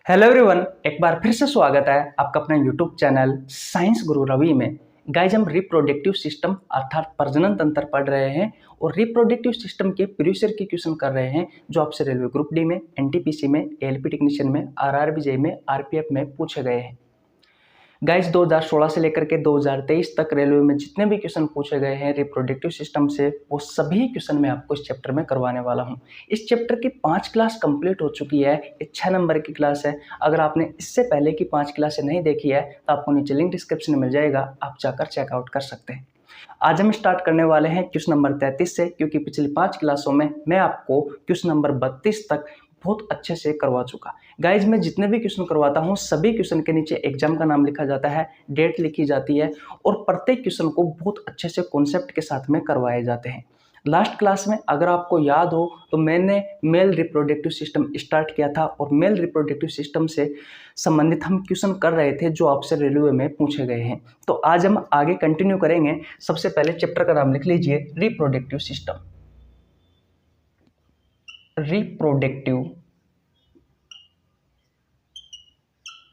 Hello everyone, एक बार फिर से स्वागत है आपका अपना यूट्यूब चैनल साइंस गुरु रवि में। गाइज, हम रिप्रोडक्टिव सिस्टम अर्थात प्रजनन तंत्र पढ़ रहे हैं और रिप्रोडक्टिव सिस्टम के प्रीवियस ईयर के क्वेश्चन कर रहे हैं जो आपसे रेलवे ग्रुप डी में, एनटीपीसी में, एएलपी टेक्नीशियन में, आरआरबी में, आरपीएफ में पूछे गए हैं। गाइज, 2016 से लेकर के 2023 तक रेलवे में जितने भी क्वेश्चन पूछे गए हैं रिप्रोडक्टिव सिस्टम से, वो सभी क्वेश्चन मैं आपको इस चैप्टर में करवाने वाला हूं। इस चैप्टर की 5 क्लास कंप्लीट हो चुकी है। ये 6 नंबर की क्लास है। अगर आपने इससे पहले की 5 क्लासें नहीं देखी है तो आपको नीचे लिंक डिस्क्रिप्शन में मिल जाएगा, आप जाकर चेकआउट कर सकते हैं। आज हम स्टार्ट करने वाले हैं क्वेश्चन नंबर 33 से, क्योंकि पिछली 5 क्लासों में मैं आपको क्वेश्चन नंबर 32 तक बहुत अच्छे से करवा चुका। गाइज, मैं जितने भी क्वेश्चन करवाता हूँ सभी क्वेश्चन के नीचे एग्जाम का नाम लिखा जाता है, डेट लिखी जाती है और प्रत्येक क्वेश्चन को बहुत अच्छे से कॉन्सेप्ट के साथ में करवाए जाते हैं। लास्ट क्लास में अगर आपको याद हो तो मैंने मेल रिप्रोडक्टिव सिस्टम स्टार्ट किया था और मेल रिप्रोडक्टिव सिस्टम से संबंधित हम क्वेश्चन कर रहे थे जो आपसे रेलवे में पूछे गए हैं। तो आज हम आगे कंटिन्यू करेंगे। सबसे पहले चैप्टर का नाम लिख लीजिए, रिप्रोडक्टिव सिस्टम। रिप्रोडक्टिव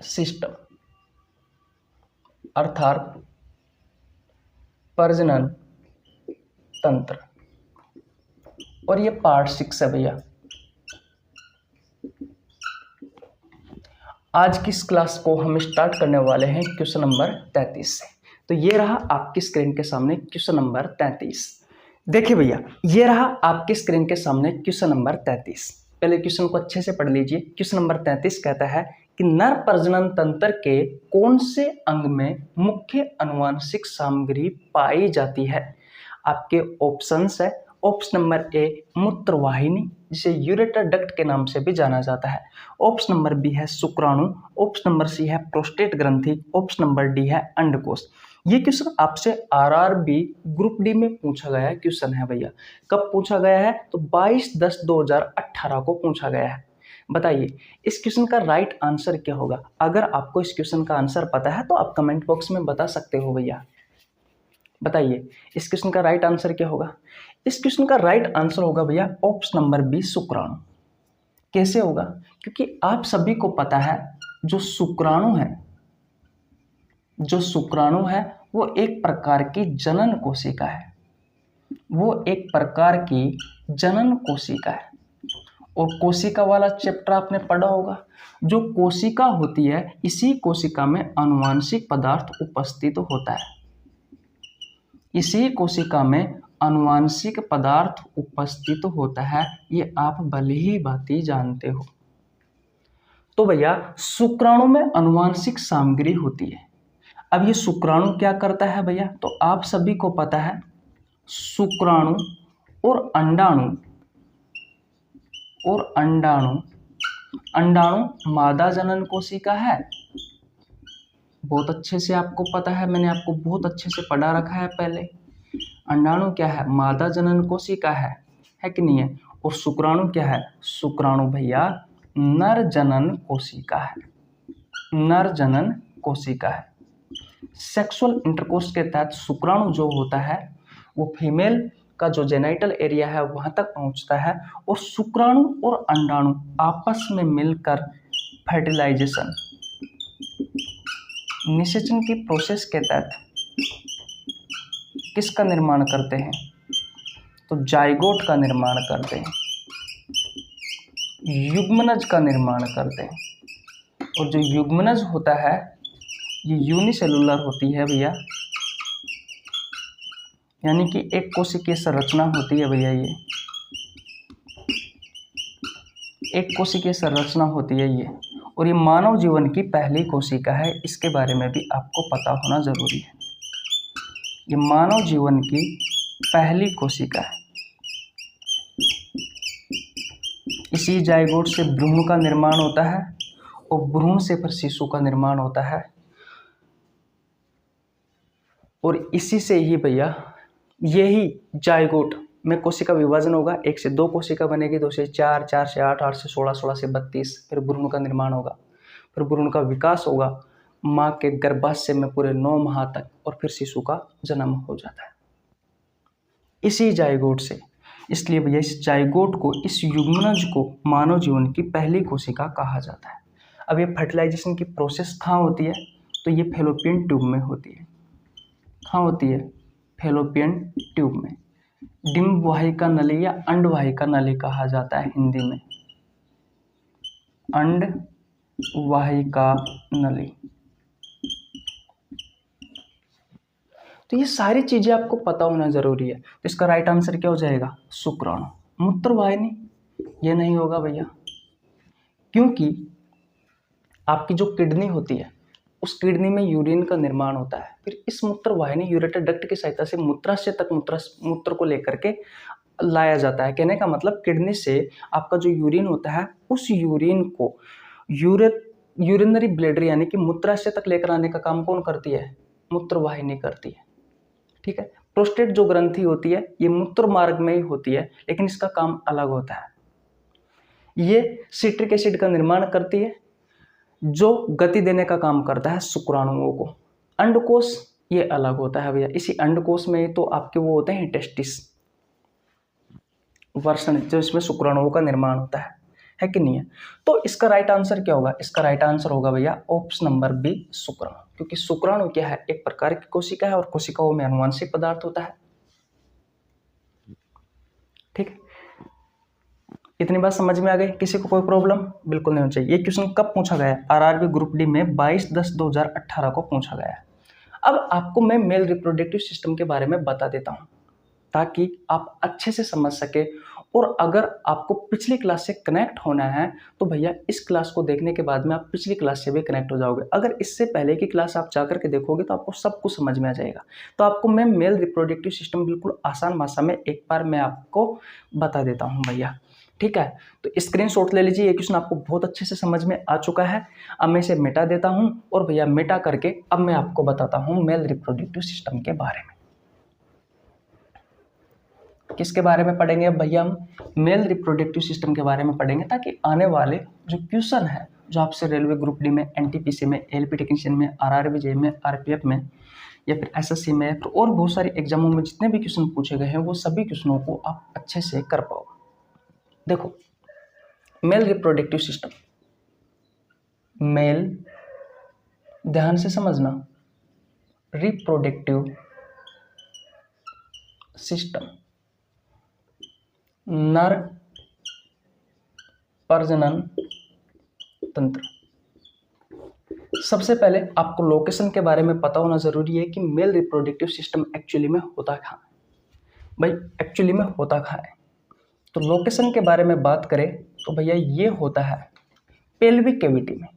सिस्टम अर्थात प्रजनन तंत्र, और ये पार्ट 6 है भैया। आज की इस क्लास को हम स्टार्ट करने वाले हैं क्वेश्चन नंबर 33 से। तो ये रहा आपकी स्क्रीन के सामने क्वेश्चन नंबर 33। देखिए भैया, ये रहा आपकी स्क्रीन के सामने क्वेश्चन नंबर 33। पहले क्वेश्चन को अच्छे से पढ़ लीजिए। क्वेश्चन नंबर 33 कहता है कि नर प्रजनन तंत्र के कौन से अंग में मुख्य आनुवंशिक सामग्री पाई जाती है। आपके ऑप्शंस है। ऑप्शन नंबर ए मूत्रवाहिनी, जिसे यूरेटर डक्ट के नाम से भी जाना जाता है। ऑप्शन नंबर बी है शुक्राणु। ऑप्शन नंबर सी है प्रोस्टेट ग्रंथि। ऑप्शन नंबर डी है अंडकोश। ये क्वेश्चन आपसे आरआरबी ग्रुप डी में पूछा गया क्वेश्चन है भैया। कब पूछा गया है? तो 22/10/2018 को पूछा गया है। बताइए इस क्वेश्चन का राइट आंसर क्या होगा। अगर आपको इस क्वेश्चन का आंसर पता है तो आप कमेंट बॉक्स में बता सकते हो भैया। बताइए इस क्वेश्चन का राइट आंसर क्या होगा। इस क्वेश्चन का राइट आंसर होगा भैया ऑप्शन नंबर बी शुक्राणु। कैसे होगा? क्योंकि आप सभी को पता है जो शुक्राणु है वो एक प्रकार की जनन कोशिका है। वो एक प्रकार की जनन कोशिका है। और कोशिका वाला चैप्टर आपने पढ़ा होगा। जो कोशिका होती है, इसी कोशिका में आनुवंशिक पदार्थ उपस्थित होता है। इसी कोशिका में आनुवंशिक पदार्थ उपस्थित होता है। ये आप भली ही भांति जानते हो। तो भैया शुक्राणु में आनुवंशिक सामग्री होती है। अब ये शुक्राणु क्या करता है भैया? तो आप सभी को पता है शुक्राणु और अंडाणु मादा जनन कोशिका है। बहुत अच्छे से आपको पता है, मैंने आपको बहुत अच्छे से पढ़ा रखा है पहले। अंडाणु क्या है? मादा जनन कोशिका है कि नहीं है? और शुक्राणु क्या है? शुक्राणु भैया नर जनन कोशिका है। नर जनन कोशिका है। सेक्सुअल इंटरकोर्स के तहत शुक्राणु जो होता है वो फीमेल का जो जेनाइटल एरिया है वहां तक पहुंचता है और शुक्राणु और अंडाणु आपस में मिलकर फर्टिलाइजेशन, निषेचन की प्रोसेस के तहत किसका निर्माण करते हैं? तो जाइगोट का निर्माण करते हैं, युग्मनज का निर्माण करते हैं। और जो युग्मनज होता है ये यूनिसेलुलर होती है भैया, यानी कि एक कोशिकीय संरचना होती है भैया। ये एक कोशिकीय संरचना होती है ये, और ये मानव जीवन की पहली कोशिका है। इसके बारे में भी आपको पता होना जरूरी है। ये मानव जीवन की पहली कोशिका है। इसी जाइगोट से भ्रूण का निर्माण होता है और भ्रूण से फिर शिशु का निर्माण होता है। और इसी से ही भैया यही जाइगोट में कोशिका विभाजन होगा। 1 से 2 कोशिका बनेगी, 2 से 4, 4 से 8, 8 से 16, 16 से 32। फिर भ्रूण का निर्माण होगा, फिर भ्रूण का विकास होगा माँ के गर्भाशय में पूरे 9 माह तक, और फिर शिशु का जन्म हो जाता है इसी जाइगोट से। इसलिए भैया इस जाइगोट को, इस युग्मनज को मानव जीवन की पहली कोशिका कहा जाता है। अब ये फर्टिलाइजेशन की प्रोसेस कहाँ होती है, तो ये फैलोपियन ट्यूब में होती है। कहाँ होती है, फैलोपियन ट्यूब में। डिंब वाहिका नली या अंड वाहिका नली कहा जाता है हिंदी में, अंड वाहिका नली। तो ये सारी चीजें आपको पता होना जरूरी है। तो इसका राइट आंसर क्या हो जाएगा, शुक्राणु। मूत्रवाहिनी ये नहीं होगा भैया, क्योंकि आपकी जो किडनी होती है उस किडनी में यूरिन का निर्माण होता है, फिर इस मूत्रवाहिनी यूरेटर डक्ट की सहायता से मूत्राशय तक मूत्र को लेकर के लाया जाता है। कहने का मतलब किडनी से आपका जो यूरिन होता है उस यूरिन को यूरिनरी ब्लैडर यानी कि मूत्राशय तक लेकर आने का काम कौन करती है, मूत्रवाहिनी करती है। ठीक है, प्रोस्टेट जो ग्रंथि होती है ये मूत्र मार्ग में ही होती है, लेकिन इसका काम अलग होता है। ये सिट्रिक एसिड का निर्माण करती है जो गति देने का काम करता है शुक्राणुओं को। अंडकोश ये अलग होता है भैया, इसी अंडकोश में ही तो आपके वो होते हैं टेस्टिस, वर्षण, जो इसमें शुक्राणुओं का निर्माण होता है कि नहीं है। तो इसका राइट आंसर क्या होगा, इसका राइट आंसर होगा भैया ऑप्शन नंबर बी, शुक्राणु। क्योंकि शुक्राणु क्या है, एक प्रकार की कोशिका है और कोशिकाओं में आनुवंशिक पदार्थ होता है। ठीक है, इतनी बात समझ में आ गई, किसी को कोई प्रॉब्लम बिल्कुल नहीं होनी चाहिए। ये क्वेश्चन कब पूछा गया है, आरआरबी ग्रुप डी में 22/10/2018 को पूछा गया है। अब आपको मैं मेल रिप्रोडक्टिव सिस्टम के बारे में बता देता हूँ ताकि आप अच्छे से समझ सके। और अगर आपको पिछली क्लास से कनेक्ट होना है तो भैया इस क्लास को देखने के बाद में आप पिछली क्लास से भी कनेक्ट हो जाओगे। अगर इससे पहले की क्लास आप जाकर के देखोगे तो आपको सब कुछ समझ में आ जाएगा। तो आपको मैं मेल रिप्रोडक्टिव सिस्टम बिल्कुल आसान भाषा में एक बार मैं आपको बता देता हूँ भैया। ठीक है, तो स्क्रीनशॉट ले लीजिए, ये क्वेश्चन आपको बहुत अच्छे से समझ में आ चुका है। अब मैं इसे मिटा देता हूँ और भैया मिटा करके अब मैं आपको बताता हूँ मेल रिप्रोडक्टिव सिस्टम के बारे में। किसके बारे में पढ़ेंगे अब भैया, हम मेल रिप्रोडक्टिव सिस्टम के बारे में पढ़ेंगे, ताकि आने वाले जो क्वेश्चन है जो आपसे रेलवे ग्रुप डी में, एनटीपीसी में, एलपी टेक्नीशियन में, आरआरबी में, आरपीएफ में या फिर एसएससी में और बहुत सारे एग्जामों में जितने भी क्वेश्चन पूछे गए हैं वो सभी क्वेश्चनों को आप अच्छे से कर पाओ। देखो, मेल रिप्रोडक्टिव सिस्टम, मेल, ध्यान से समझना, रिप्रोडक्टिव सिस्टम, नर प्रजनन तंत्र। सबसे पहले आपको लोकेशन के बारे में पता होना जरूरी है कि मेल रिप्रोडक्टिव सिस्टम एक्चुअली में होता कहाँ है। भाई एक्चुअली में होता कहाँ है, तो लोकेशन के बारे में बात करें तो भैया ये होता है पेल्विक कैविटी में,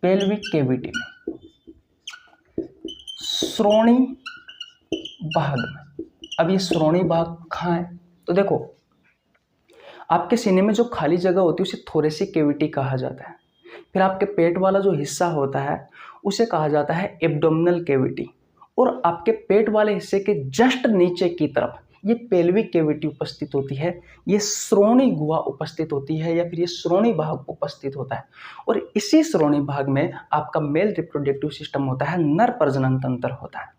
पेल्विक कैविटी में, श्रोणी भाग में। अब ये श्रोणी भाग कहाँ है, तो देखो आपके सीने में जो खाली जगह होती है उसे थोरेसिक कैविटी कहा जाता है। फिर आपके पेट वाला जो हिस्सा होता है उसे कहा जाता है एब्डोमिनल कैविटी। और आपके पेट वाले हिस्से के जस्ट नीचे की तरफ ये पेल्विक कैविटी उपस्थित होती है, ये श्रोणी गुहा उपस्थित होती है या फिर ये श्रोणी भाग उपस्थित होता है। और इसी श्रोणी भाग में आपका मेल रिप्रोडक्टिव सिस्टम होता है, नर प्रजनन तंत्र होता है।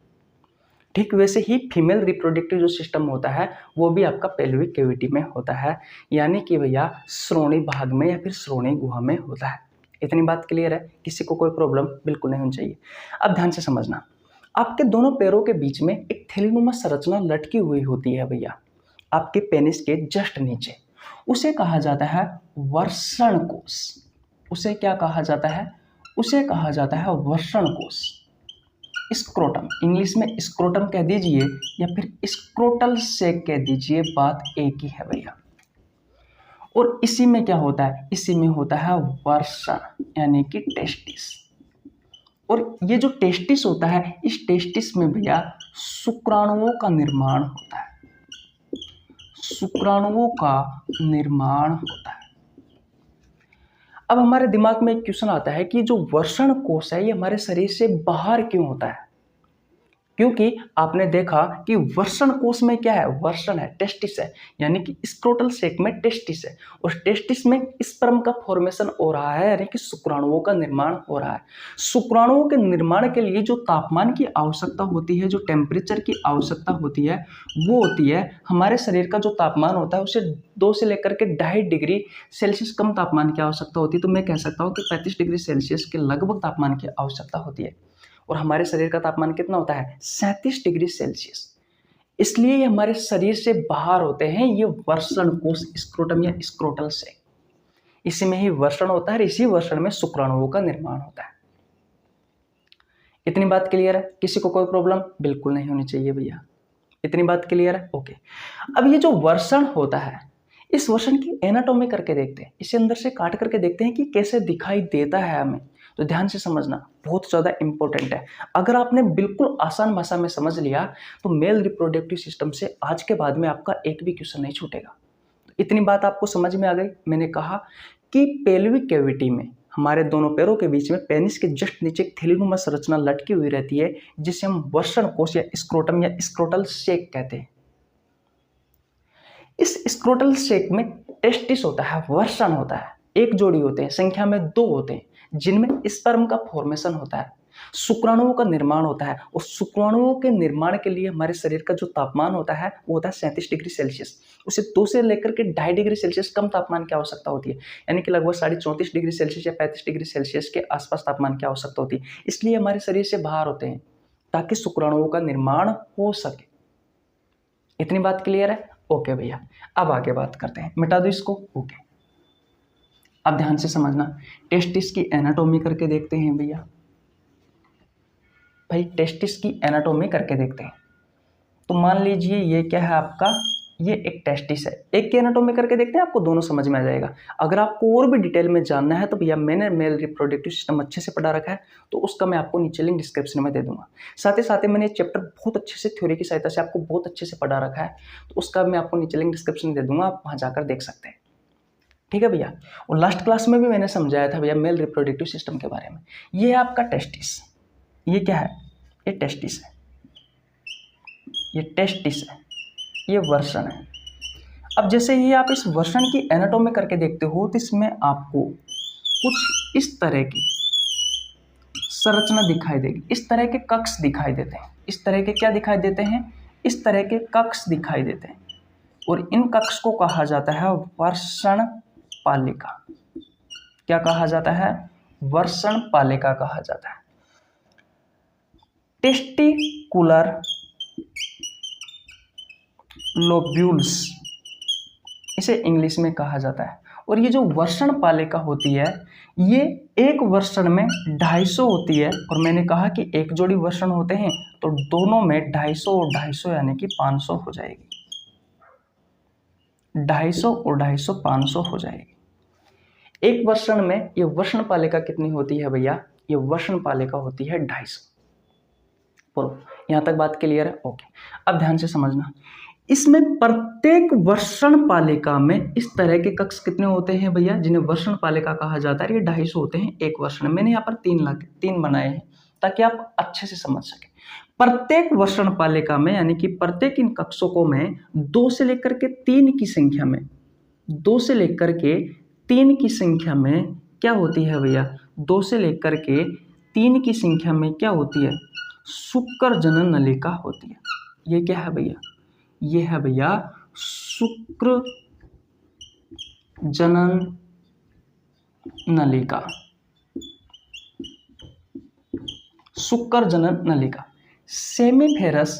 ठीक वैसे ही फीमेल रिप्रोडक्टिव जो सिस्टम होता है वो भी आपका पेल्विक कैविटी में होता है, यानी कि भैया श्रोणी भाग में या फिर श्रोणी गुहा में होता है। इतनी बात क्लियर है, किसी को कोई प्रॉब्लम बिल्कुल नहीं होनी चाहिए। अब ध्यान से समझना, आपके दोनों पैरों के बीच में एक थैलीनुमा संरचना लटकी हुई होती है भैया, आपके पेनिस के जस्ट नीचे। उसे कहा जाता है वर्षण कोश। उसे क्या कहा जाता है, उसे कहा जाता है वर्षण कोश। स्क्रोटम, इंग्लिश में स्क्रोटम कह दीजिए या फिर स्क्रोटल से कह दीजिए, बात एक ही है भैया। और इसी में क्या होता है, इसी में होता है वर्षण यानी कि टेस्टिस। और ये जो टेस्टिस होता है, इस टेस्टिस में भैया शुक्राणुओं का निर्माण होता है, शुक्राणुओं का निर्माण होता है। अब हमारे दिमाग में एक क्वेश्चन आता है कि जो वर्षण कोश है ये हमारे शरीर से बाहर क्यों होता है, क्योंकि आपने देखा कि वर्षण कोश में क्या है, वर्षण है, टेस्टिस है, यानी कि स्क्रोटल सेक में टेस्टिस है, और टेस्टिस में स्पर्म का फॉर्मेशन हो रहा है, यानी कि शुक्राणुओं का निर्माण हो रहा है। शुक्राणुओं के निर्माण के लिए जो तापमान की आवश्यकता होती है, जो टेम्परेचर की आवश्यकता होती है, वो होती है हमारे शरीर का जो तापमान होता है उसे 2 से लेकर के 2.5 डिग्री सेल्सियस कम तापमान की आवश्यकता होती है। तो मैं कह सकता हूँ कि 35 डिग्री सेल्सियस के लगभग तापमान की आवश्यकता होती है, और हमारे शरीर का तापमान कितना होता है, 37 डिग्री सेल्सियस। इसलिए ये हमारे शरीर से बाहर होते हैं, ये वर्षण कोश, स्क्रोटम या स्क्रोटल से, इसी में ही वर्षण होता है, इसी वर्षण में शुक्राणुओं का निर्माण होता है। इतनी बात क्लियर है? किसी को कोई प्रॉब्लम बिल्कुल नहीं होनी चाहिए भैया, इतनी बात क्लियर है? ओके। अब ये जो वर्षण होता है, इस वर्षण की एनाटॉमी करके देखते हैं, इसे अंदर से काट करके देखते हैं कि कैसे दिखाई देता है हमें। तो ध्यान से समझना, बहुत ज़्यादा इंपॉर्टेंट है। अगर आपने बिल्कुल आसान भाषा में समझ लिया तो मेल रिप्रोडक्टिव सिस्टम से आज के बाद में आपका एक भी क्वेश्चन नहीं छूटेगा। तो इतनी बात आपको समझ में आ गई। मैंने कहा कि पेल्विक कैविटी में हमारे दोनों पैरों के बीच में पेनिस के जस्ट नीचे एक थैलीनुमा संरचना लटकी हुई रहती है, जिसे हम वर्षण कोश या स्क्रोटम या स्क्रोटल सेक कहते हैं। इस स्क्रोटल सेक में टेस्टिस होता है, वर्षण होता है, एक जोड़ी होते हैं, संख्या में 2 होते हैं, जिनमें स्पर्म का फॉर्मेशन होता है, शुक्राणुओं का निर्माण होता है, और शुक्राणुओं के निर्माण के लिए हमारे शरीर का जो तापमान होता है वो होता है 37 डिग्री सेल्सियस। उसे 2 से लेकर के 2.5 डिग्री सेल्सियस कम तापमान की आवश्यकता होती है, यानी कि लगभग 34.5 डिग्री सेल्सियस या 35 डिग्री सेल्सियस के आसपास तापमान की आवश्यकता होती है। इसलिए हमारे शरीर से बाहर होते हैं ताकि शुक्राणुओं का निर्माण हो सके। इतनी बात क्लियर है? ओके भैया, अब आगे बात करते हैं, मिटा दो इसको। ओके, अब ध्यान से समझना, टेस्टिस की एनाटॉमी करके देखते हैं भैया। भाई टेस्टिस की एनाटॉमी करके देखते हैं। तो मान लीजिए ये क्या है आपका, ये एक टेस्टिस है। एक की एनाटॉमी करके देखते हैं, आपको दोनों समझ में आ जाएगा। अगर आपको और भी डिटेल में जानना है तो भैया मैंने मेल रिप्रोडक्टिव सिस्टम अच्छे से पढ़ा रखा है, तो उसका मैं आपको नीचे लिंक डिस्क्रिप्शन में दे दूंगा। साथ ही मैंने चैप्टर बहुत अच्छे से थ्योरी की सहायता से आपको बहुत अच्छे से पढ़ा रखा है, तो उसका मैं आपको नीचे लिंक डिस्क्रिप्शन में दे दूंगा, आप वहाँ जाकर देख सकते हैं। ठीक है भैया। और लास्ट क्लास में भी मैंने समझाया था भैया मेल रिप्रोडक्टिव सिस्टम के बारे में। ये है आपका टेस्टिस, ये क्या है, ये टेस्टिस है, ये टेस्टिस है, ये वर्षण है। अब जैसे ही आप इस वर्षण की एनाटॉमी करके देखते हो तो इसमें आपको कुछ इस तरह की संरचना दिखाई देगी, इस तरह के कक्ष दिखाई देते हैं। इस तरह के क्या दिखाई देते हैं, इस तरह के कक्ष दिखाई देते हैं, और इन कक्ष को कहा जाता है वर्षण पालिका। क्या कहा जाता है, वर्षण पालिका कहा जाता है। टेस्टिकुलर लोब्यूल्स इसे इंग्लिश में कहा जाता है। और ये जो वर्षण पालिका होती है, ये एक वर्षण में 250 होती है, और मैंने कहा कि एक जोड़ी वर्षण होते हैं तो दोनों में 250 और 250 यानी कि 500 हो जाएगी। 250 और 250 500 हो जाएगी। एक वर्षण में ये वर्षण पालिका कितनी होती है भैया, ये वर्षण पालिका होती है 250। बोलो यहां तक बात क्लियर है? ओके, अब ध्यान से समझना, इसमें प्रत्येक वर्षण पालिका में इस तरह के कक्ष कितने होते हैं भैया, जिन्हें वर्षण पालिका कहा जाता है, ये 250 होते हैं एक वर्षण में। मैंने यहाँ पर 3 बनाए हैं ताकि आप अच्छे से समझ सके। प्रत्येक वर्षण पालिका में, यानी कि प्रत्येक इन कक्षों को मैं 2 से लेकर के 3 की संख्या में, 2 से लेकर के 3 की संख्या में क्या होती है भैया, 2 से लेकर के 3 की संख्या में क्या होती है, शुक्र जनन नलिका होती है। ये क्या है भैया, ये है भैया शुक्र जनन नलिका, शुक्र जनन नलिका। सेमीफेरस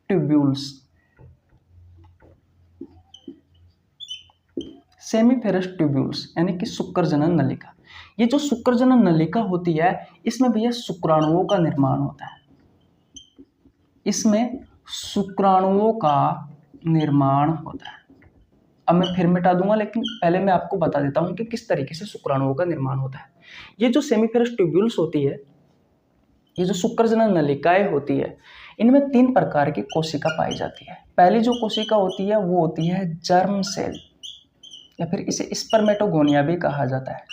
ट्यूब्यूल्स, सेमीफेरस ट्यूब्यूल्स यानी कि शुक्र जनन नलिका। ये जो शुक्र जनन नलिका होती है, इसमें भैया शुक्राणुओं का निर्माण होता है, इसमें शुक्राणुओं का निर्माण होता है। अब मैं फिर मिटा दूंगा, लेकिन पहले मैं आपको बता देता हूं कि किस तरीके से शुक्राणुओं का निर्माण होता है। ये जो सेमीफेरस ट्यूब्यूल्स होती है, ये जो शुक्र जनन नलिकाएं होती है, इनमें 3 प्रकार की कोशिका पाई जाती है। पहली जो कोशिका होती है वो होती है जर्म सेल, या फिर इसे स्पर्मेटोगोनिया भी कहा जाता है,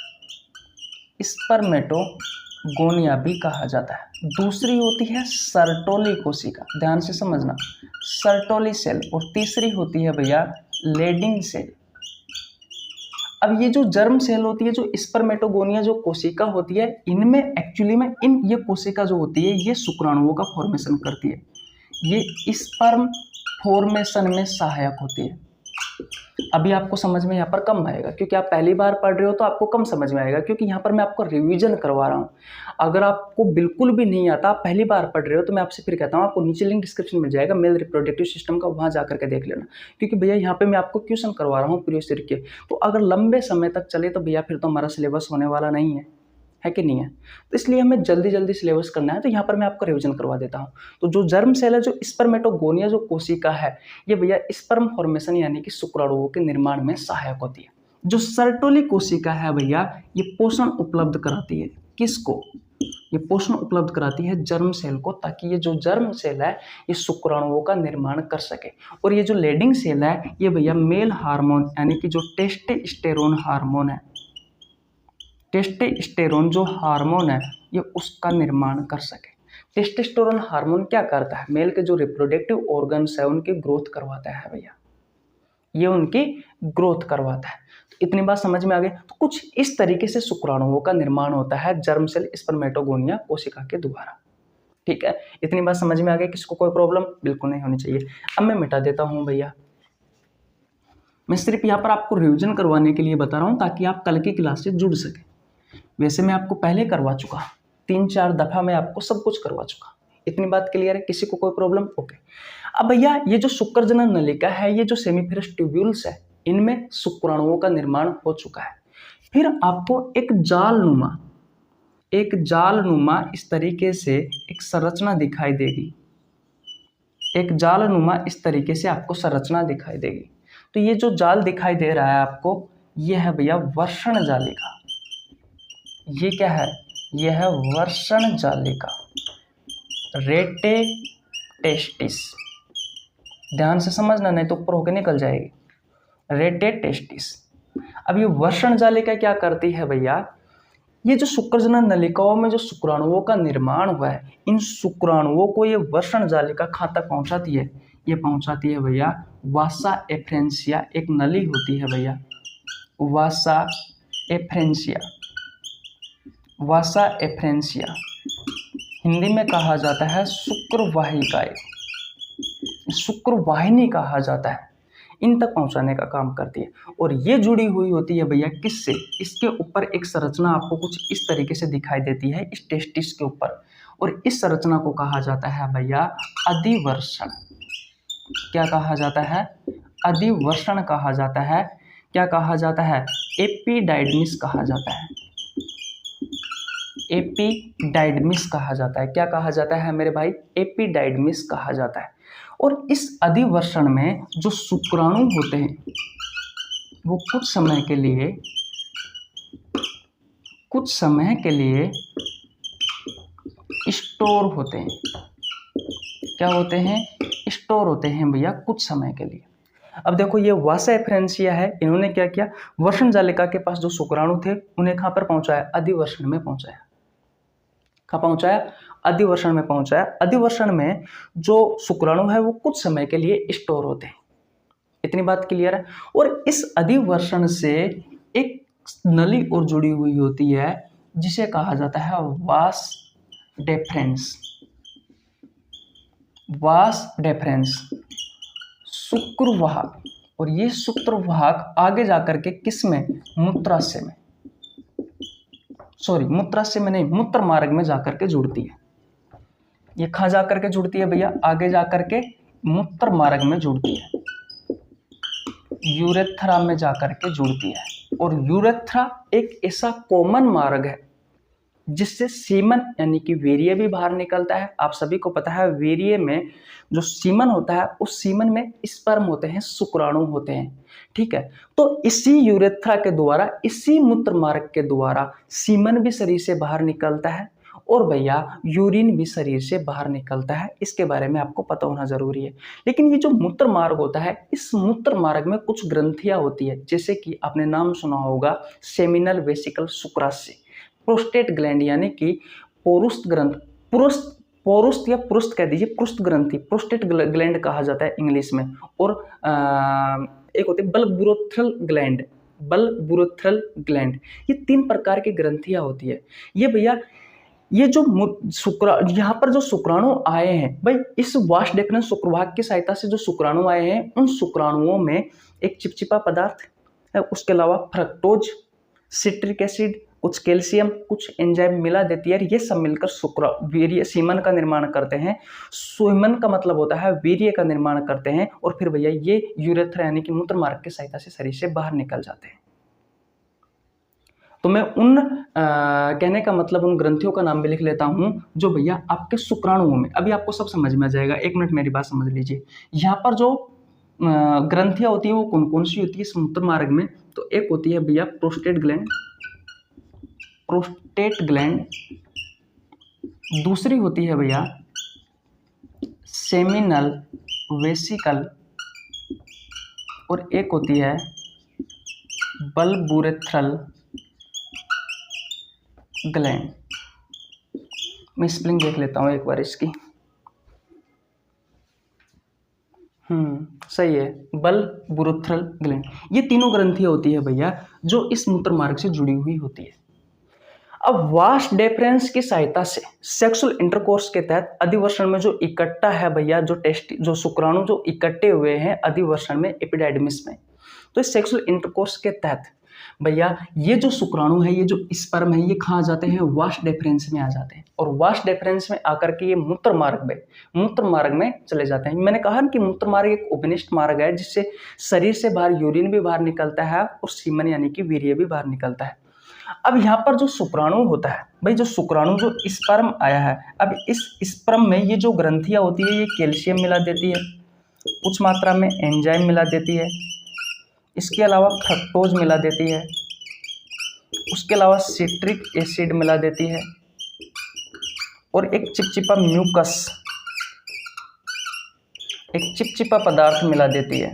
स्पर्मेटोगोनिया। गोनिया भी कहा जाता है। दूसरी होती है सर्टोली कोशिका, ध्यान से समझना, सर्टोली सेल। और तीसरी होती है भैया लेडिंग सेल। अब ये जो जर्म सेल होती है, जो स्पर्मेटोगोनिया जो कोशिका होती है, इनमें एक्चुअली में ये कोशिका जो होती है ये शुक्राणुओं का फॉर्मेशन करती है। ये स्पर्म फॉर्मेशन में सहायक होती है। अभी आपको समझ में यहाँ पर कम आएगा क्योंकि आप पहली बार पढ़ रहे हो, तो आपको कम समझ में आएगा क्योंकि यहाँ पर मैं आपको रिवीजन करवा रहा हूँ। अगर आपको बिल्कुल भी नहीं आता, आप पहली बार पढ़ रहे हो, तो मैं आपसे फिर कहता हूँ, आपको नीचे लिंक डिस्क्रिप्शन मिल जाएगा मेल रिप्रोडक्टिव सिस्टम का, वहाँ जाकर के देख लेना। क्योंकि भैया यहाँ पे मैं आपको क्वेश्चन करवा रहा हूँ प्रीवियस ईयर के, तो अगर लंबे समय तक चले तो भैया फिर तो हमारा सिलेबस होने वाला नहीं है कि नहीं है। तो इसलिए हमें जल्दी जल्दी सिलेबस करना है, तो यहाँ पर मैं आपको रिवीजन करवा देता हूँ। तो जो जर्म सेल है, जो स्पर्मेटोगोनिया जो कोशिका है, ये भैया स्पर्म फॉर्मेशन यानी कि शुक्राणुओं के निर्माण में सहायक होती है। जो सर्टोली कोशिका है भैया, ये पोषण उपलब्ध कराती है। किसको? ये पोषण उपलब्ध कराती है जर्म सेल को, ताकि ये जो जर्म सेल है ये शुक्राणुओं का निर्माण कर सके। और ये जो लेडिंग सेल है, ये भैया मेल हार्मोन यानी कि जो टेस्टोस्टेरोन हार्मोन है, टेस्टोस्टेरोन जो हार्मोन है, ये उसका निर्माण कर सके। टेस्टोस्टेरोन हार्मोन क्या करता है? मेल के जो रिप्रोडक्टिव ऑर्गन्स है उनकी ग्रोथ करवाता है भैया, ये उनकी ग्रोथ करवाता है। तो इतनी बात समझ में आ गई। तो कुछ इस तरीके से शुक्राणुओं का निर्माण होता है जर्म सेल स्पर्मेटोगोनिया कोशिका के द्वारा। ठीक है, इतनी बात समझ में आ गई। किसको कोई प्रॉब्लम बिल्कुल नहीं होनी चाहिए। अब मैं मिटा देता हूं भैया, मैं सिर्फ यहाँ पर आपको रिविजन करवाने के लिए बता रहा हूँ ताकि आप कल की क्लास से जुड़ सके। वैसे मैं आपको पहले करवा चुका, 3-4 दफ़ा मैं आपको सब कुछ करवा चुका। इतनी बात क्लियर है? किसी को कोई प्रॉब्लम? ओके। अब भैया ये जो शुक्रजनन नलिका है, ये जो सेमीफेरस ट्यूब्यूल्स है, इनमें शुक्राणुओं का निर्माण हो चुका है। फिर आपको एक जालनुमा इस तरीके से एक संरचना दिखाई देगी। एक जालनुमा इस तरीके से आपको संरचना दिखाई देगी। तो ये जो जाल दिखाई दे रहा है आपको, ये है भैया वर्षण जालिका। ये क्या है? यह है वर्षण जालिका, रेटे टेस्टिस। ध्यान से समझना, नहीं तो ऊपर होकर निकल जाएगी। रेटे टेस्टिस। अब ये वर्षण जालिका क्या करती है भैया? ये जो शुक्रजनन नलिकाओं में जो शुक्राणुओं का निर्माण हुआ है, इन शुक्राणुओं को ये वर्षण जालिका कहाँ तक पहुंचाती है? ये पहुंचाती है भैया वासा एफ्रेंसिया, एक नली होती है भैया, वासा एफ्रेंसिया। वासा एफ्रेंसिया हिंदी में कहा जाता है शुक्रवाहिकाएं, शुक्रवाहिनी कहा जाता है, इन तक पहुंचाने का काम करती है। और ये जुड़ी हुई होती है भैया किससे? इसके ऊपर एक संरचना आपको कुछ इस तरीके से दिखाई देती है, इस टेस्टिस के ऊपर, और इस संरचना को कहा जाता है भैया अधिवर्षण। क्या कहा जाता है? अधिवर्षण कहा जाता है। क्या कहा जाता है? एपिडाइडमिस कहा जाता है। एपिडाइडमिस कहा जाता है। क्या कहा जाता है मेरे भाई? एपिडाइडमिस कहा जाता है। और इस अधिवर्षण में जो शुक्राणु होते हैं वो कुछ समय के लिए स्टोर होते हैं। क्या होते हैं? स्टोर होते हैं भैया कुछ समय के लिए। अब देखो ये वासा एफ्रेंसिया है, इन्होंने क्या किया? वर्षण जालिका के पास जो शुक्राणु थे उन्हें कहाँ पर पहुंचाया? अधिवर्षण में पहुंचाया। कहाँ पहुंचाया? अधिवर्षण में पहुंचाया। अधिवर्षण में जो शुक्राणु है वो कुछ समय के लिए स्टोर होते हैं। इतनी बात क्लियर है? और इस अधिवर्षण से एक नली और जुड़ी हुई होती है जिसे कहा जाता है वास डेफरेंस। Vas deferens शुक्रवाहक। और ये शुक्रवाहक आगे जाकर के किस में? मूत्राशय में, सॉरी मूत्राशय में नहीं, मूत्र मार्ग में जाकर के जुड़ती है। ये कहाँ जाकर के जुड़ती है भैया? आगे जाकर के मूत्र मार्ग में जुड़ती है, यूरेथ्रा में जाकर के जुड़ती है। और यूरेथ्रा एक ऐसा कॉमन मार्ग है जिससे सीमन यानी कि वीर्य भी बाहर निकलता है। आप सभी को पता है वीर्य में जो सीमन होता है उस सीमन में स्पर्म होते हैं, शुक्राणु होते हैं। ठीक है, तो इसी यूरेथ्रा के द्वारा, इसी मूत्र मार्ग के द्वारा सीमन भी शरीर से बाहर निकलता है और भैया यूरिन भी शरीर से बाहर निकलता है। इसके बारे में आपको पता होना जरूरी है। लेकिन ये जो मूत्र मार्ग होता है, इस मूत्र मार्ग में कुछ ग्रंथियां होती है, जैसे कि आपने नाम सुना होगा सेमिनल वेसिकल शुक्राशय। प्रोस्टेट ग्लैंड यानी कि पौरुष ग्रंथ, पौरुष या पुरुष कह दीजिए, पृष्ठ ग्रंथि प्रोस्टेट ग्लैंड कहा जाता है इंग्लिश में। और एक होते हैं बल्बुरोथ्रल ग्लैंड, बल्बुरोथ्रल ग्लैंड। ये 3 प्रकार की ग्रंथियां होती है। ये भैया ये जो यहाँ पर जो शुक्राणु आए हैं भाई, इस वास्ट डिफरेंस शुक्रवाहक की सहायता से जो शुक्राणु आए हैं, उन शुक्राणुओं में एक चिपचिपा पदार्थ है, उसके अलावा फ्रक्टोज, सिट्रिक एसिड, कुछ कैल्शियम, कुछ एंजाइम मिला देती है। ये सब मिलकर वीर्य सीमन का निर्माण करते हैं। सीमन का मतलब होता है वीर्य का निर्माण करते हैं, और फिर भैया ये यूरेथ्रा यानी कि मूत्र मार्ग की सहायता से शरीर से बाहर निकल जाते हैं। तो मैं उन कहने का मतलब उन ग्रंथियों का नाम भी लिख लेता हूं जो भैया आपके शुक्राणुओं में, अभी आपको सब समझ में आ जाएगा, 1 मिनट मेरी बात समझ लीजिए। यहाँ पर जो ग्रंथियां होती है वो कौन कौन सी होती है इस मूत्र मार्ग में? तो एक होती है भैया प्रोस्टेट ग्लैंड, प्रोस्टेट ग्लैंड। दूसरी होती है भैया सेमिनल वेसिकल, और एक होती है बल्बुरेथ्रल ग्लैंड। मैं स्पेलिंग देख लेता हूँ एक बार इसकी। सही है, बल्बुरेथ्रल ग्लैंड। ये तीनों ग्रंथियां होती है भैया जो इस मूत्र मार्ग से जुड़ी हुई होती है। अब वास्ट डिफरेंस की सहायता से सेक्सुअल इंटरकोर्स के तहत अधिवर्षण में जो इकट्ठा है भैया, जो शुक्राणु जो इकट्ठे हुए हैं अधिवर्षण में एपिडाइडमिस में, तो इस सेक्सुअल इंटरकोर्स के तहत भैया ये जो शुक्राणु है, ये जो स्पर्म है, ये कहाँ जाते हैं? वास्ट डिफरेंस में आ जाते हैं, और वास्ट डिफरेंस में आकर के ये मूत्र मार्ग में चले जाते हैं। मैंने कहा कि मूत्र मार्ग एक उपनिष्ठ मार्ग है जिससे शरीर से बाहर यूरिन भी बाहर निकलता है और सीमन यानी कि वीर्य भी बाहर निकलता है। अब यहाँ पर जो शुक्राणु होता है भाई, जो शुक्राणु जो स्पर्म आया है, अब इस स्पर्म में ये जो ग्रंथियां होती है ये कैल्शियम मिला देती है, कुछ मात्रा में एंजाइम मिला देती है, इसके अलावा फ्रक्टोज मिला देती है, उसके अलावा सिट्रिक एसिड मिला देती है, और एक चिपचिपा म्यूकस, एक चिपचिपा पदार्थ मिला देती है।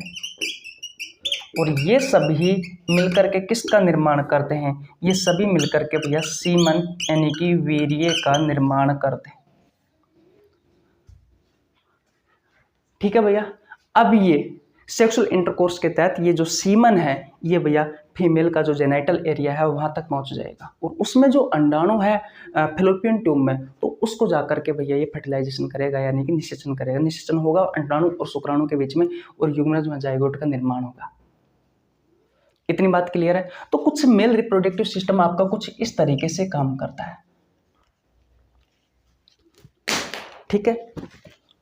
और ये सभी मिलकर के किसका निर्माण करते हैं? ये सभी मिलकर के भैया सीमन यानी कि वीर्य का निर्माण करते हैं। ठीक है भैया। अब ये सेक्सुअल इंटरकोर्स के तहत ये जो सीमन है ये भैया फीमेल का जो जेनाइटल एरिया है वहां तक पहुंच जाएगा, और उसमें जो अंडाणु है फैलोपियन ट्यूब में, तो उसको जाकर के भैया ये फर्टिलाइजेशन करेगा यानी कि निषेचन करेगा। निषेचन होगा अंडाणु और शुक्राणु के बीच में, और युग्मनज में जाइगोट का निर्माण होगा। इतनी बात क्लियर है? तो कुछ मेल रिप्रोडक्टिव सिस्टम आपका कुछ इस तरीके से काम करता है। ठीक है,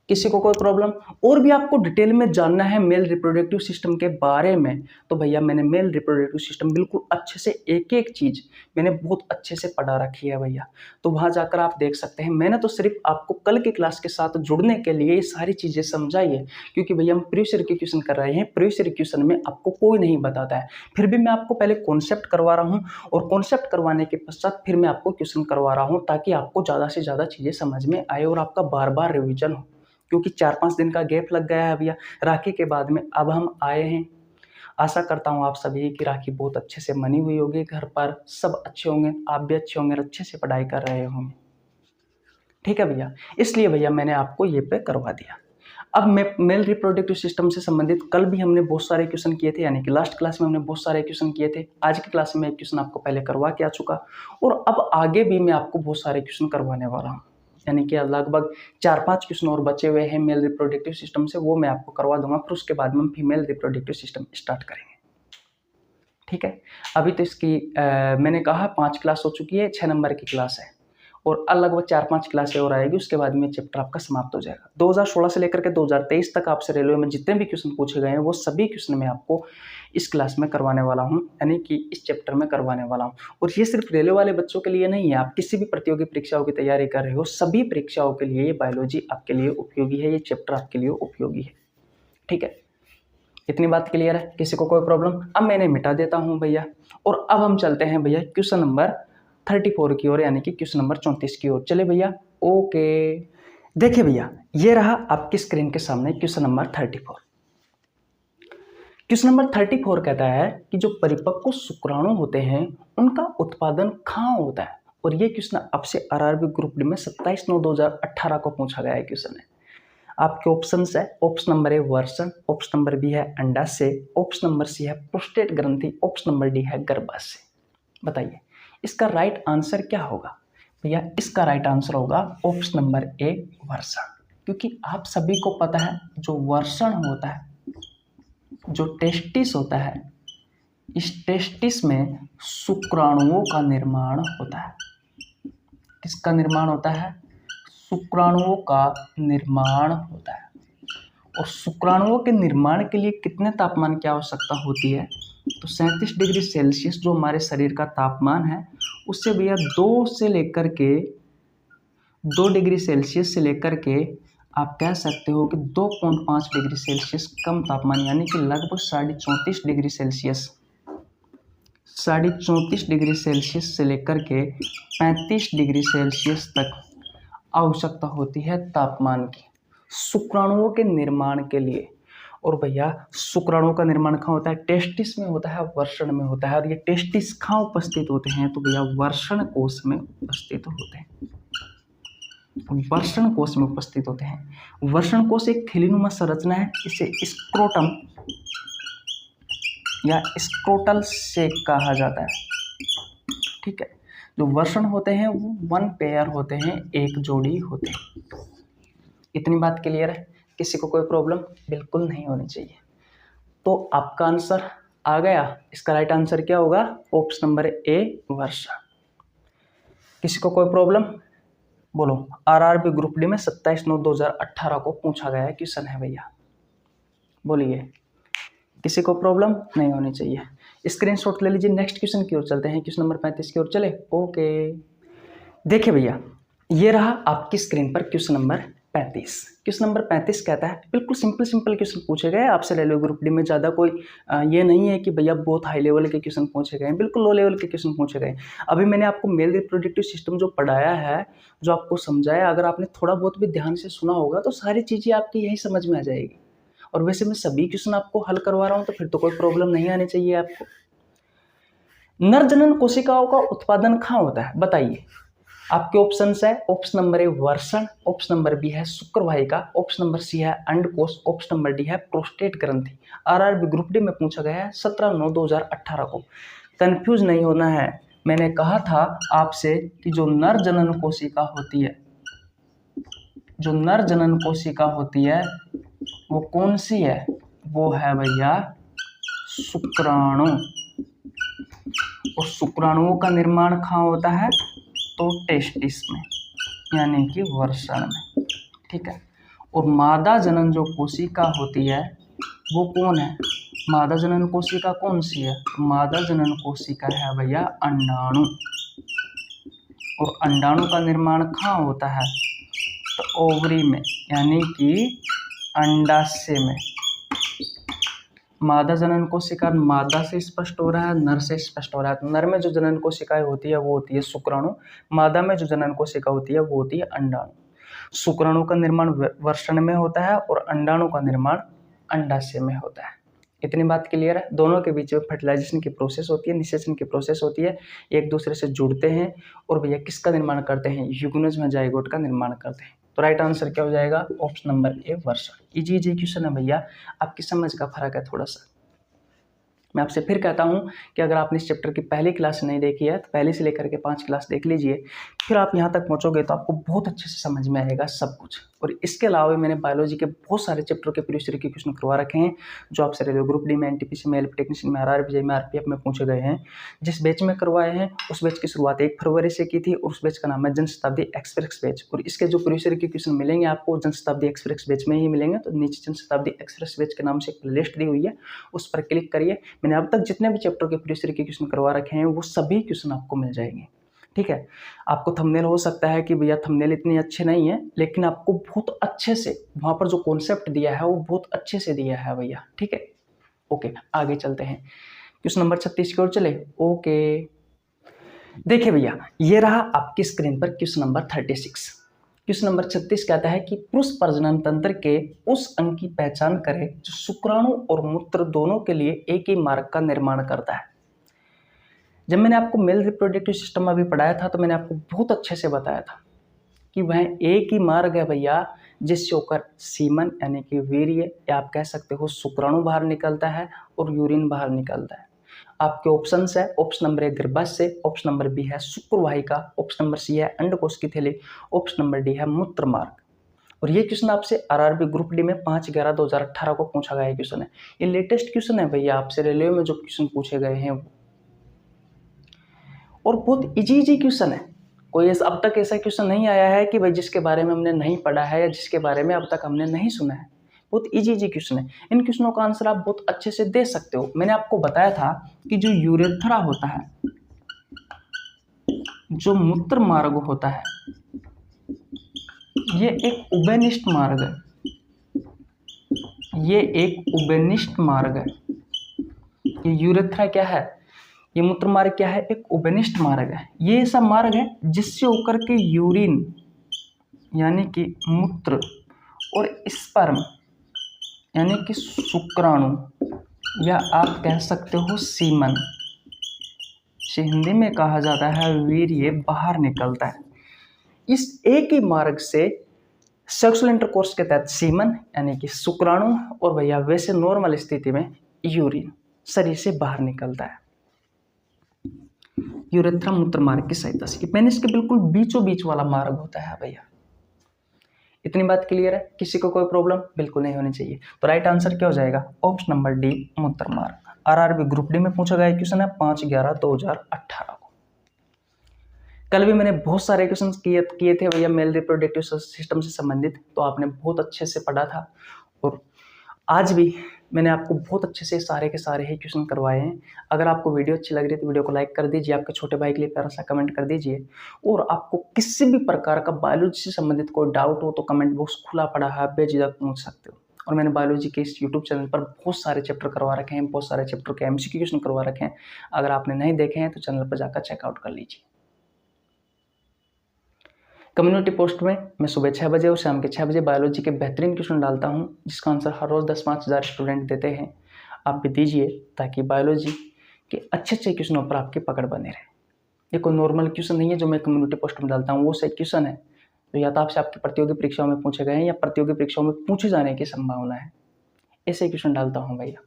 किसी को कोई प्रॉब्लम और भी आपको डिटेल में जानना है मेल रिप्रोडक्टिव सिस्टम के बारे में, तो भैया मैंने मेल रिप्रोडक्टिव सिस्टम बिल्कुल अच्छे से एक एक चीज़ मैंने बहुत अच्छे से पढ़ा रखी है भैया, तो वहाँ जाकर आप देख सकते हैं। मैंने तो सिर्फ आपको कल की क्लास के साथ जुड़ने के लिए ये सारी चीज़ें समझाई है, क्योंकि भैया हम प्रीवियस ईयर के क्वेश्चन कर रहे हैं, प्रीवियस ईयर क्वेश्चन में आपको कोई नहीं बताता है, फिर भी मैं आपको पहले कॉन्सेप्ट करवा रहा हूँ, और कॉन्सेप्ट करवाने के पश्चात फिर मैं आपको क्वेश्चन करवा रहा हूँ, ताकि आपको ज़्यादा से ज़्यादा चीज़ें समझ में आए और आपका बार बार रिविजन हो, क्योंकि 4-5 दिन का गैप लग गया है भैया राखी के बाद में। अब हम आए हैं, आशा करता हूँ आप सभी की राखी बहुत अच्छे से मनी हुई होगी, घर पर सब अच्छे होंगे, आप भी अच्छे होंगे, अच्छे से पढ़ाई कर रहे होंगे। ठीक है भैया, इसलिए भैया मैंने आपको ये पे करवा दिया। अब मेल रिप्रोडक्टिव सिस्टम से संबंधित कल भी हमने बहुत सारे क्वेश्चन किए थे, यानी कि लास्ट क्लास में हमने बहुत सारे क्वेश्चन किए थे। आज की क्लास में एक क्वेश्चन आपको पहले करवा के आ चुका, और अब आगे भी मैं आपको बहुत सारे क्वेश्चन करवाने वाला हूँ, यानी कि लगभग 4-5 क्वेश्चन और बचे हुए हैं मेल रिप्रोडक्टिव सिस्टम से, वो मैं आपको करवा दूंगा। फिर उसके बाद में हम फीमेल रिप्रोडक्टिव सिस्टम स्टार्ट करेंगे। ठीक है, अभी तो इसकी मैंने कहा 5 क्लास हो चुकी है, 6 नंबर की क्लास है, और लगभग 4-5 क्लासें और आएगी, उसके बाद में चैप्टर आपका समाप्त हो जाएगा। 2016 से लेकर के 2023 तक आपसे रेलवे में जितने भी क्वेश्चन पूछे गए हैं वो सभी क्वेश्चन मैं आपको इस क्लास में करवाने वाला हूं, यानी कि इस चैप्टर में करवाने वाला हूं। और ये सिर्फ रेलवे वाले बच्चों के लिए नहीं है, आप किसी भी प्रतियोगी परीक्षाओं की तैयारी कर रहे हो, सभी परीक्षाओं के लिए ये बायोलॉजी आपके लिए उपयोगी है, ये चैप्टर आपके लिए उपयोगी है। ठीक है, इतनी बात क्लियर है? किसी को कोई प्रॉब्लम? अब मैंने मिटा देता हूं भैया, और अब हम चलते हैं भैया क्वेश्चन नंबर 34 की ओर, यानी कि क्वेश्चन नंबर 34 की ओर। चले भैया, ओके। देखिए भैया, ये रहा आपकी स्क्रीन के सामने क्वेश्चन नंबर 34। क्वेश्चन नंबर 34 कहता है कि जो परिपक्व शुक्राणु होते हैं उनका उत्पादन कहाँ होता है, और ये क्वेश्चन आपसे आरआरबी ग्रुप डी में 27/9/2018 को पूछा गया है क्वेश्चन है। आपके ऑप्शन है, ऑप्शन नंबर ए वर्षण, ऑप्शन नंबर बी है अंडाशय, ऑप्शन नंबर सी है प्रोस्टेट ग्रंथि, ऑप्शन नंबर डी है गर्भाशय। बताइए इसका राइट आंसर क्या होगा? भैया इसका राइट आंसर होगा ऑप्शन नंबर ए वर्षण, क्योंकि आप सभी को पता है जो वर्षण होता है, जो टेस्टिस होता है, इस टेस्टिस में शुक्राणुओं का निर्माण होता है। किसका निर्माण होता है? शुक्राणुओं का निर्माण होता है। और शुक्राणुओं के निर्माण के लिए कितने तापमान की आवश्यकता होती है? तो 37 डिग्री सेल्सियस जो हमारे शरीर का तापमान है, उससे भैया 2 डिग्री सेल्सियस से लेकर के आप कह सकते हो कि 2.5 डिग्री सेल्सियस कम तापमान, यानी कि लगभग 34.5 डिग्री सेल्सियस, 34.5 डिग्री सेल्सियस से लेकर के 35 डिग्री सेल्सियस तक आवश्यकता होती है तापमान की शुक्राणुओं के निर्माण के लिए। और भैया शुक्राणुओं का निर्माण कहाँ होता है? टेस्टिस में होता है, वर्षण में होता है। और ये टेस्टिस कहाँ उपस्थित होते हैं? तो भैया वर्षण कोश में उपस्थित होते हैं, वर्षण कोश में उपस्थित होते हैं। वर्षण कोश एक थैलीनुमा संरचना है, इसे स्क्रोटम या स्क्रोटल सेक कहा जाता है। ठीक है, जो वर्षण होते हैं वो 1 पेयर होते हैं, एक जोड़ी होते हैं। इतनी बात क्लियर है? किसी को कोई प्रॉब्लम बिल्कुल नहीं होनी चाहिए। तो आपका आंसर आ गया। इसका राइट आंसर क्या होगा? ऑप्शन नंबर ए वर्षण। किसी को कोई प्रॉब्लम? बोलो। आरआरबी ग्रुप डी में 27/9/2018 को पूछा गया है क्वेश्चन है भैया, बोलिए। किसी को प्रॉब्लम नहीं होनी चाहिए। स्क्रीनशॉट ले लीजिए। नेक्स्ट क्वेश्चन की ओर चलते हैं, क्वेश्चन नंबर 35 की ओर चले। ओके, देखिए भैया ये रहा आपकी स्क्रीन पर क्वेश्चन नंबर 35। क्वेश्चन नंबर 35 कहता है, बिल्कुल सिंपल क्वेश्चन पूछे गए आपसे रेलवे ग्रुप डी में। ज़्यादा कोई ये नहीं है कि भैया बहुत हाई लेवल के क्वेश्चन पूछे गए हैं, बिल्कुल लो लेवल के क्वेश्चन पूछे गए। अभी मैंने आपको मेल रिप्रोडक्टिव सिस्टम जो पढ़ाया है, जो आपको समझाया, अगर आपने थोड़ा बहुत भी ध्यान से सुना होगा तो सारी चीज़ें आपकी यही समझ में आ जाएगी। और वैसे मैं सभी क्वेश्चन आपको हल करवा रहा हूँ, तो फिर तो कोई प्रॉब्लम नहीं आनी चाहिए आपको। नर जनन कोशिकाओं का उत्पादन कहाँ होता है? बताइए। आपके ऑप्शन है, ऑप्शन नंबर ए वर्षण, ऑप्शन नंबर बी है शुक्रवाहिका, ऑप्शन नंबर सी है अंडकोश, ऑप्शन नंबर डी है प्रोस्टेट ग्रंथि। आरआरबी ग्रुप डी में पूछा गया है 17/9/2018 को। कंफ्यूज नहीं होना है। मैंने कहा था आपसे कि जो नर जनन कोशिका होती है, जो नर जनन कोशिका होती है वो कौन सी है? वो है भैया शुक्राणु। और शुक्राणुओं का निर्माण कहाँ होता है? तो टेस्टिस में, यानी कि वर्षण में। ठीक है। और मादा जनन जो कोशिका होती है वो कौन है? मादा जनन कोशिका कौन सी है? मादा जनन कोशिका है भैया अंडाणु। और अंडाणु का निर्माण कहाँ होता है? तो ओवरी में, यानी कि अंडाशय में। मादा जनन कोशिका मादा से स्पष्ट हो रहा है, नर से स्पष्ट हो रहा है। तो नर में जो जनन कोशिकाएं होती है वो होती है शुक्राणु, मादा में जो जनन कोशिका होती है वो होती है अंडाणु। शुक्राणु का निर्माण वर्षण में होता है और अंडाणु का निर्माण अंडाशय में होता है। इतनी बात क्लियर है? दोनों के बीच में फर्टिलाइजेशन की प्रोसेस होती है, निषेचन की प्रोसेस होती है, एक दूसरे से जुड़ते हैं और भैया किसका निर्माण करते हैं? यूग्नज में जाइगोट का निर्माण करते हैं। तो राइट आंसर क्या हो जाएगा? ऑप्शन नंबर ए वर्षण। इजी क्वेश्चन है भैया, आपकी समझ का फर्क है थोड़ा सा। मैं आपसे फिर कहता हूं कि अगर आपने इस चैप्टर की पहली क्लास नहीं देखी है तो पहले से लेकर के 5 क्लास देख लीजिए, फिर आप यहां तक पहुंचोगे तो आपको बहुत अच्छे से समझ में आएगा सब कुछ। और इसके अलावा मैंने बायोलॉजी के बहुत सारे चैप्टर के प्रीवियस ईयर के क्वेश्चन करवा रखे हैं, जो आपसे रेलवे ग्रुप डी में, एनटीपीसी में, एलपी टेक्नीशियन में, आरआरबी में, आरपीएफ में पूछे गए हैं। जिस बैच में करवाए हैं उस बैच की शुरुआत 1 फरवरी से की थी और उस बैच का नाम है जनशताब्दी एक्सप्रेस बैच। और इसके जो प्रीवियस ईयर के क्वेश्चन मिलेंगे आपको जनशताब्दी एक्सप्रेस बैच में ही मिलेंगे। तो नीचे जनशताब्दी एक्सप्रेस बैच के नाम से एक लिस्ट दी हुई है, उस पर क्लिक करिए। मैंने अब तक जितने चैप्टर के प्रीवियस ईयर के क्वेश्चन करवा रखे हैं वो सभी क्वेश्चन आपको मिल जाएंगे। ठीक है। आपको थंबनेल हो सकता है कि भैया थंबनेल इतनी अच्छे नहीं है, लेकिन आपको बहुत अच्छे से वहां पर जो कॉन्सेप्ट दिया है वो बहुत अच्छे से दिया है भैया। ठीक है। ओके, आगे चलते हैं। क्वेश्चन नंबर 36 की ओर चले। ओके, देखिए भैया ये रहा आपकी स्क्रीन पर क्वेश्चन नंबर 36। क्वेश्चन नंबर 36 कहता है कि पुरुष प्रजनन तंत्र के उस अंग की पहचान करें जो शुक्राणु और मूत्र दोनों के लिए एक ही मार्ग का निर्माण करता है। जब मैंने आपको मेल रिप्रोडक्टिव सिस्टम अभी पढ़ाया था तो मैंने आपको बहुत अच्छे से बताया था कि वह एक ही मार्ग है भैया जिससे होकर सीमन यानी कि वीर्य या आप कह सकते हो शुक्राणु बाहर निकलता है और यूरिन बाहर निकलता है। आपके ऑप्शंस है, ऑप्शन नंबर ए गर्भाशय, ऑप्शन नंबर बी है शुक्रवाहिका, ऑप्शन नंबर सी है अंडकोश की थैली, ऑप्शन नंबर डी है मूत्र मार्ग। और ये क्वेश्चन आपसे आरआरबी ग्रुप डी में 5/11/2018 को पूछा गया क्वेश्चन है। ये लेटेस्ट क्वेश्चन है भैया, आपसे रेलवे में जो क्वेश्चन पूछे गए हैं और बहुत इजी क्वेश्चन है। कोई ऐसा अब तक ऐसा क्वेश्चन नहीं आया है कि भाई जिसके बारे में हमने नहीं पढ़ा है या जिसके बारे में अब तक हमने नहीं सुना है। बहुत इजी क्वेश्चन है। इन क्वेश्चनों का आंसर आप बहुत अच्छे से दे सकते हो। मैंने आपको बताया था कि जो यूरेथ्रा होता है, जो मूत्र मार्ग होता है, ये एक उभयनिष्ठ मार्ग है। ये एक उभयनिष्ठ मार्ग है। ये यूरेथ्रा क्या है, ये मूत्र मार्ग क्या है, एक उभयनिष्ठ मार्ग है। ये ऐसा मार्ग है जिससे होकर के यूरिन यानी कि मूत्र और स्पर्म यानी कि शुक्राणु या आप कह सकते हो सीमन, से हिंदी में कहा जाता है वीर्य, बाहर निकलता है। इस एक ही मार्ग से सेक्सुअल इंटरकोर्स के तहत सीमन यानी कि शुक्राणु और भैया वैसे नॉर्मल स्थिति में यूरिन शरीर से बाहर निकलता है यूरेथ्रा मूत्र मार्ग की सहायता से। पेनिस के बिल्कुल बीचों बीच वाला मार्ग होता है भैया। इतनी बात क्लियर है? किसी को कोई प्रॉब्लम बिल्कुल नहीं होनी चाहिए। तो राइट आंसर क्या हो जाएगा? ऑप्शन नंबर डी मूत्र मार्ग। आरआरबी ग्रुप डी में पूछा गया क्वेश्चन है 5/11/2018 को। कल भी मैंने बहुत सारे क्वेश्चन किए थे भैया मेल रिप्रोडक्टिव सिस्टम से संबंधित, तो आपने बहुत अच्छे से पढ़ा था। और आज भी मैंने आपको बहुत अच्छे से सारे के सारे ही क्वेश्चन करवाए हैं। अगर आपको वीडियो अच्छी लग रही है तो वीडियो को लाइक कर दीजिए, आपके छोटे भाई के लिए प्यारा सा कमेंट कर दीजिए। और आपको किसी भी प्रकार का बायोलॉजी से संबंधित कोई डाउट हो तो कमेंट बॉक्स खुला पड़ा है, आप बेझिझक पूछ सकते हो। और मैंने बायोलॉजी के इस यूट्यूब चैनल पर बहुत सारे चैप्टर करवा रखे हैं, बहुत सारे चैप्टर के MCQ क्वेश्चन करवा रखे हैं। अगर आपने नहीं देखे हैं तो चैनल पर जाकर चेकआउट कर लीजिए। कम्युनिटी पोस्ट में मैं सुबह 6 बजे और शाम के 6 बजे बायोलॉजी के बेहतरीन क्वेश्चन डालता हूं, जिसका आंसर हर रोज़ 10-5 हज़ार स्टूडेंट देते हैं। आप भी दीजिए ताकि बायोलॉजी के अच्छे क्वेश्चनों पर आपकी पकड़ बने रहे। ये कोई नॉर्मल क्वेश्चन नहीं है जो मैं कम्युनिटी पोस्ट में डालता हूँ, वो सही क्वेश्चन है तो या तो आपसे आपकी प्रतियोगी परीक्षाओं में पूछे गए हैं या प्रतियोगी परीक्षाओं में पूछे जाने की संभावना है। ऐसे क्वेश्चन डालता हूँ भैया।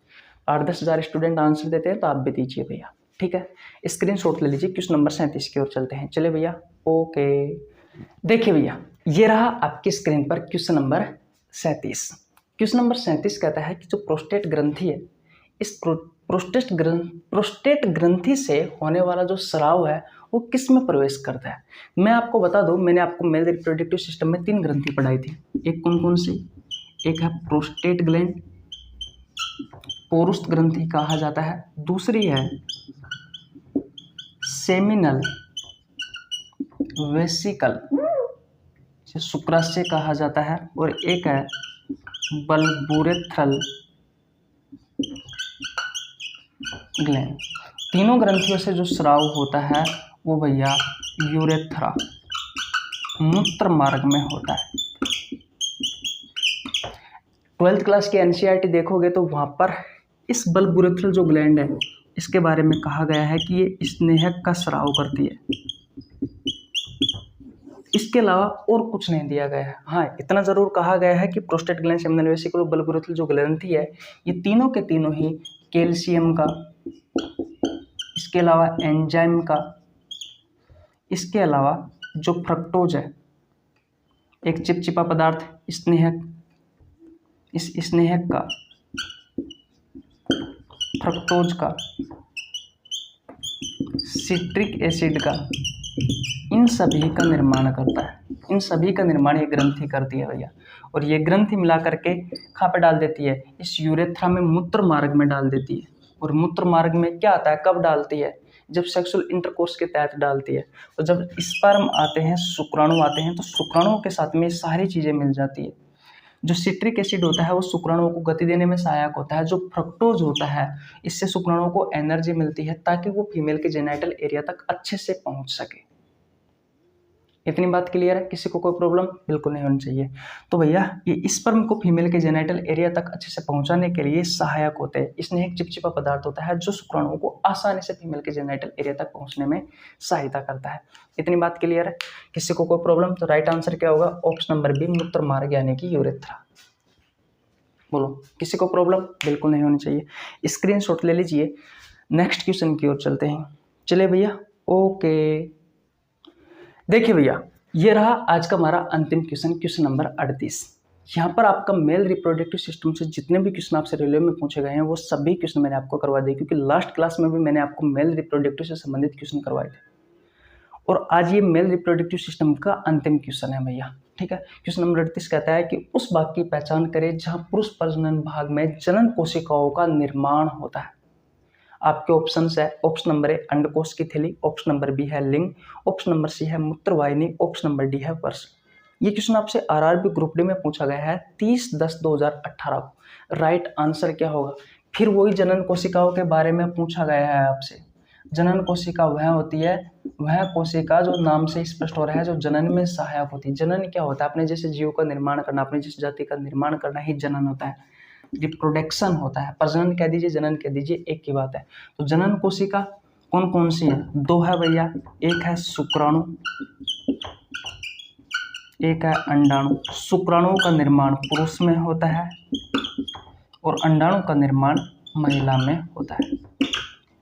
8-10 हज़ार स्टूडेंट आंसर देते हैं तो आप भी दीजिए भैया, ठीक है। स्क्रीनशॉट ले लीजिए। क्वेश्चन नंबर 37 की ओर चलते हैं। चले भैया, ओके। देखिए भैया, ये रहा आपकी स्क्रीन पर क्वेश्चन नंबर 37। क्वेश्चन नंबर 37 कहता है कि जो प्रोस्टेट ग्रंथि है, इस प्रोस्टेट ग्रंथि से होने वाला जो स्राव है वो किस में प्रवेश करता है। मैं आपको बता दूं, मैंने आपको मेल रिप्रोडक्टिव सिस्टम में 3 ग्रंथि पढ़ाई थी। एक कौन कौन सी? एक है प्रोस्टेट ग्लैंड, पौरुष ग्रंथि कहा जाता है। दूसरी है सेमिनल वेसिकल, शुक्राशय कहा जाता है। और एक है बल्बुरेथ्रल ग्लैंड। तीनों ग्रंथियों से जो स्राव होता है वो भैया यूरेथ्रा मूत्र मार्ग में होता है। 12th क्लास की NCERT देखोगे तो वहाँ पर इस बल्बुरेथ्रल जो ग्लैंड है इसके बारे में कहा गया है कि ये स्नेहक का स्राव करती है। इसके अलावा और कुछ नहीं दिया गया है। हाँ, इतना जरूर कहा गया है कि प्रोस्टेट ग्लैंड, सेमिनल वेसिकल और बल्बुरेथ्रल जो ग्रंथि है ये तीनों के तीनों ही कैल्शियम का, इसके अलावा एंजाइम का, इसके अलावा जो फ्रक्टोज है, एक चिपचिपा पदार्थ स्नेहक, इस स्नेहक का, फ्रक्टोज का, सिट्रिक एसिड का, इन सभी का निर्माण करता है। इन सभी का निर्माण ये ग्रंथि करती है भैया। और ये ग्रंथि मिला करके कहाँ पे डाल देती है? इस यूरेथ्रा में मूत्र मार्ग में डाल देती है। और मूत्र मार्ग में क्या आता है, कब डालती है? जब सेक्सुअल इंटरकोर्स के तहत डालती है। और जब स्पर्म आते हैं, शुक्राणु आते हैं, तो शुक्राणुओं के साथ में सारी चीज़ें मिल जाती है। जो सिट्रिक एसिड होता है वो शुक्राणुओं को गति देने में सहायक होता है। जो फ्रक्टोज होता है इससे शुक्राणुओं को एनर्जी मिलती है ताकि वो फीमेल के जेनाइटल एरिया तक अच्छे से पहुंच सके। इतनी बात क्लियर है? किसी को कोई प्रॉब्लम बिल्कुल नहीं होनी चाहिए। तो भैया ये स्पर्म को फीमेल के जेनिटल एरिया तक अच्छे से पहुंचाने के लिए सहायक होते हैं। इसमें एक चिपचिपा पदार्थ होता है जो शुक्राणुओं को आसानी से फीमेल के जेनिटल एरिया तक पहुंचने में सहायता करता है। इतनी बात क्लियर है? किसी को कोई प्रॉब्लम? तो राइट आंसर क्या होगा? ऑप्शन नंबर बी, मूत्र मार्ग यानी कि यूरेथ्रा। बोलो, किसी को प्रॉब्लम बिल्कुल नहीं होनी चाहिए। स्क्रीनशॉट ले लीजिए। नेक्स्ट क्वेश्चन की ओर चलते हैं। चलिए भैया, ओके। देखिए भैया, ये रहा आज का हमारा अंतिम क्वेश्चन, क्वेश्चन नंबर 38। यहाँ पर आपका मेल रिप्रोडक्टिव सिस्टम से जितने भी क्वेश्चन आपसे रेलवे में पूछे गए हैं वो सभी क्वेश्चन मैंने आपको करवा दिए, क्योंकि लास्ट क्लास में भी मैंने आपको मेल रिप्रोडक्टिव से संबंधित क्वेश्चन करवाए थे। और आज ये मेल रिप्रोडक्टिव सिस्टम का अंतिम क्वेश्चन है भैया। ठीक है, क्वेश्चन नंबर 38 कहता है कि उस भाग की पहचान करें जहां पुरुष प्रजनन भाग में जनन कोशिकाओं का निर्माण होता है। आपके ऑप्शन है, ऑप्शन नंबर ए अंडकोश की थैली, ऑप्शन नंबर बी है लिंग, ऑप्शन नंबर सी है मूत्रवाहिनी, ऑप्शन नंबर डी है वर्ष। ये क्वेश्चन आपसे आरआरबी ग्रुप डी में पूछा गया है 30/10/2018 को। राइट आंसर क्या होगा? फिर वही जनन कोशिकाओं के बारे में पूछा गया है आपसे। जनन कोशिका वह होती है, वह कोशिका जो नाम से स्पष्ट हो रहा है, जो जनन में सहायक होती है। जनन क्या होता है? अपने जैसे जीव का निर्माण करना, अपनी जिस जाति का निर्माण करना ही जनन होता है, रिप्रोडक्शन होता है। प्रजनन कह दीजिए, जनन कह दीजिए, एक की बात है। तो जनन कोशिका कौन कौन सी है? दो है भैया, एक है शुक्राणु, एक है अंडाणु। शुक्राणुओं का निर्माण पुरुष में होता है और अंडाणु का निर्माण महिला में होता है।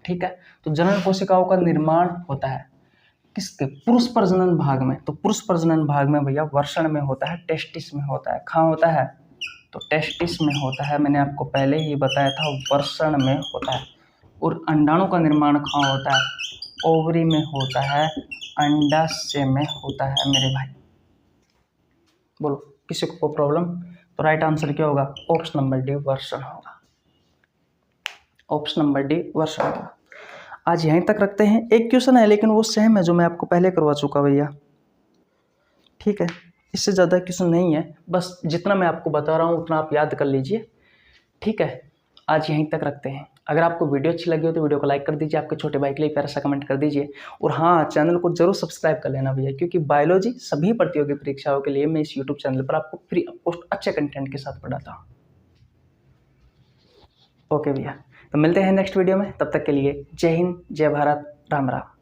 ठीक है, तो जनन कोशिकाओं का निर्माण होता है किसके? पुरुष प्रजनन भाग में। तो पुरुष प्रजनन भाग में भैया वर्षण में होता है, टेस्टिस में होता है। कहाँ होता है? तो टेस्टिस में होता है, मैंने आपको पहले ही बताया था, वर्षण में होता है। और अंडाणु का निर्माण कहाँ होता है? ओवरी में होता है, अंडाशय में होता है मेरे भाई। बोलो, किसी को प्रॉब्लम? तो राइट आंसर क्या होगा? ऑप्शन नंबर डी वर्षण होगा। ऑप्शन नंबर डी वर्षण होगा। आज यहीं तक रखते हैं। एक क्वेश्चन है लेकिन वो सेम है जो मैं आपको पहले करवा चुका भैया। ठीक है, इससे ज़्यादा क्वेश्चन नहीं है, बस जितना मैं आपको बता रहा हूँ उतना आप याद कर लीजिए। ठीक है, आज यहीं तक रखते हैं। अगर आपको वीडियो अच्छी लगी हो तो वीडियो को लाइक कर दीजिए, आपके छोटे भाई के लिए प्यारा सा कमेंट कर दीजिए। और हाँ, चैनल को जरूर सब्सक्राइब कर लेना भैया, क्योंकि बायोलॉजी सभी प्रतियोगी परीक्षाओं के लिए मैं इस यूट्यूब चैनल पर आपको फ्री ऑफ कॉस्ट अच्छे कंटेंट के साथ पढ़ाता हूँ। ओके भैया, तो मिलते हैं नेक्स्ट वीडियो में। तब तक के लिए जय हिंद, जय भारत, राम राम।